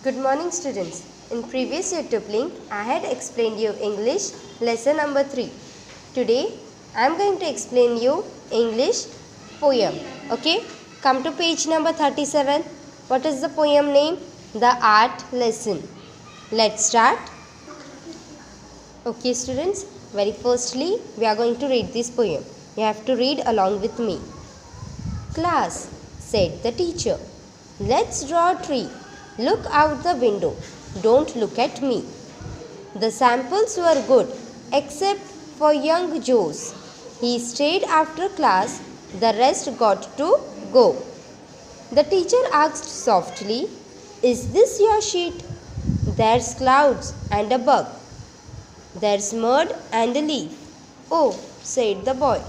Good morning students. In previous YouTube link, I had explained you English lesson number 3. Today, I am going to explain you English poem. Okay, come to page number 37. What is the poem name? The Art Lesson. Let's start. Okay students, very firstly, we are going to read this poem. You have to read along with me. Class, said the teacher, let's draw a tree. Look out the window. Don't look at me. The samples were good, except for young Joe's. He stayed after class. The rest got to go. The teacher asked softly, is this your sheet? There's clouds and a bug. There's mud and a leaf. Oh, said the boy.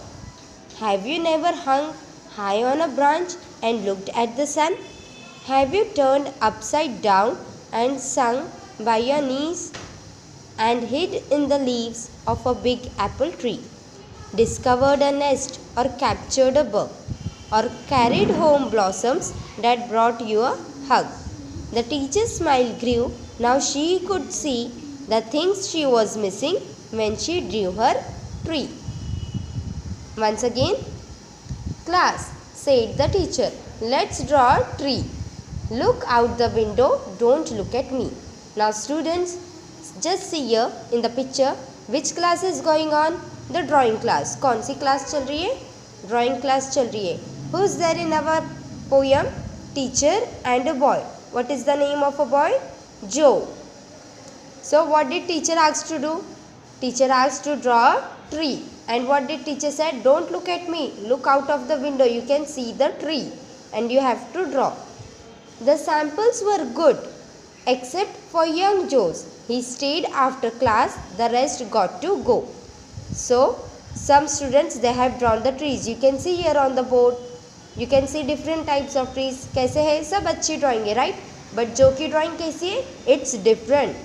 Have you never hung high on a branch and looked at the sun? Have you turned upside down and sung by your knees and hid in the leaves of a big apple tree, discovered a nest or captured a bug, or carried home blossoms that brought you a hug? The teacher's smile grew. Now she could see the things she was missing when she drew her tree. Once again, class, said the teacher, let's draw a tree. Look out the window, don't look at me. Now students, just see here in the picture, which class is going on? The drawing class. कौन सी class चल रही है? Drawing class चल रही है. Who is there in our poem? Teacher and a boy. What is the name of a boy? Joe. So what did teacher ask to do? Teacher asked to draw a tree. And what did teacher said? Don't look at me. Look out of the window. You can see the tree. And you have to draw. The samples were good, except for young Joe's. He stayed after class, the rest got to go. So, some students, they have drawn the trees. You can see here on the board. You can see different types of trees. कैसे है? सब अच्छी drawing है, right? But Joe की drawing कैसी है? It's different.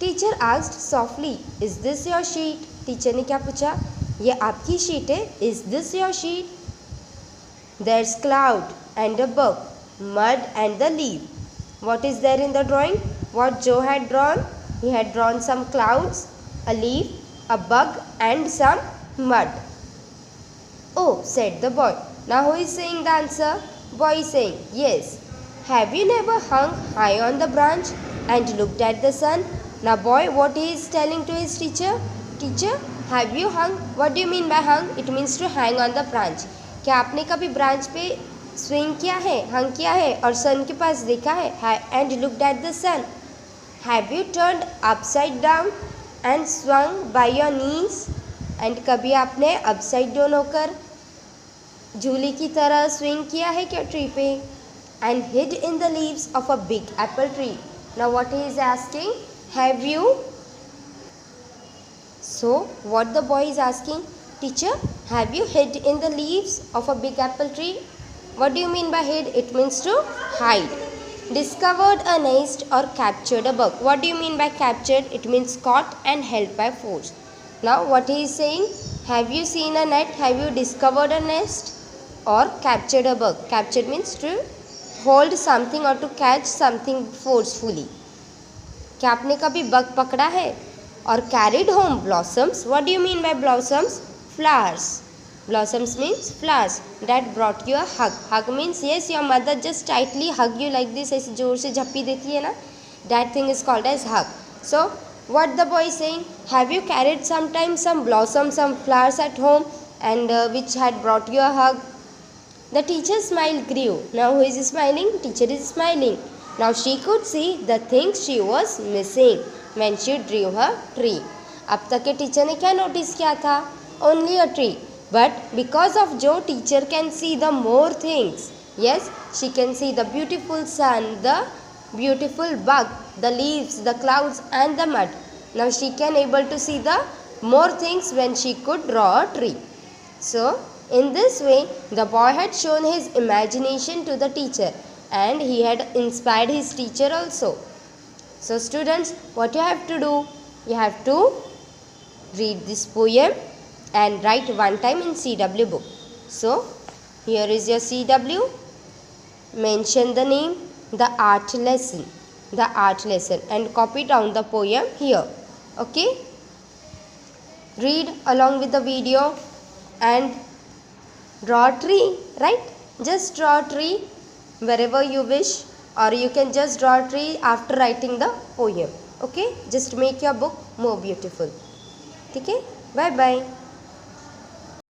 Teacher asked softly, is this your sheet? Teacher ने क्या पूछा? ये आपकी sheet है? Is this your sheet? There's cloud and a bug, mud and the leaf. What is there in the drawing? What Joe had drawn? He had drawn some clouds, a leaf, a bug and some mud. Oh, said the boy. Now who is saying the answer? Boy is saying, yes. Have you never hung high on the branch and looked at the sun? Now boy, what he is telling to his teacher? Teacher, have you hung? What do you mean by hung? It means to hang on the branch. क्या आपने कभी branch पे swing किया है, हंग किया है और सन के पास देखा है? And looked at the sun. Have you turned upside down and swung by your knees? एंड कभी आपने अपसाइड डाउन होकर झूले की तरह स्विंग किया है क्या ट्री पे? And hid in the leaves of a big Apple tree. Now what he is asking, have you? So what the boy is asking, teacher, have you hid in the leaves of a big apple tree? What do you mean by hid? It means to hide. Discovered a nest or captured a bug. What do you mean by captured? It means caught and held by force. Now what he is saying, have you seen a net? Have you discovered a nest or captured a bug? Captured means to hold something or to catch something forcefully. क्या आपने कभी bug पकड़ा है? और carried home blossoms. What do you mean by blossoms? Flowers. Blossoms means flowers that brought you a hug. Hug means yes, your mother just tightly hug you like this. ऐसे जोर से झप्पी देती है ना? That thing is called as hug. So what the boy is saying? Have you carried sometimes some blossoms, some flowers at home and which had brought you a hug? The teacher's smile grew. Now who is smiling? Teacher is smiling. Now she could see the things she was missing when she drew her tree. अब तक के teacher ने क्या notice किया था? Only a tree. But because of Joe, teacher can see the more things. Yes, she can see the beautiful sun, the beautiful bug, the leaves, the clouds and the mud. Now she can able to see the more things when she could draw a tree. So in this way, the boy had shown his imagination to the teacher and he had inspired his teacher also. So students, what you have to do? You have to read this poem and write one time in CW book. So here is your CW. Mention the name, the art lesson. the art lesson and copy down the poem here. Okay? Read along with the video and draw a tree, right? Just draw a tree wherever you wish, or you can just draw a tree after writing the poem. Okay? Just make your book more beautiful. Okay? Bye bye.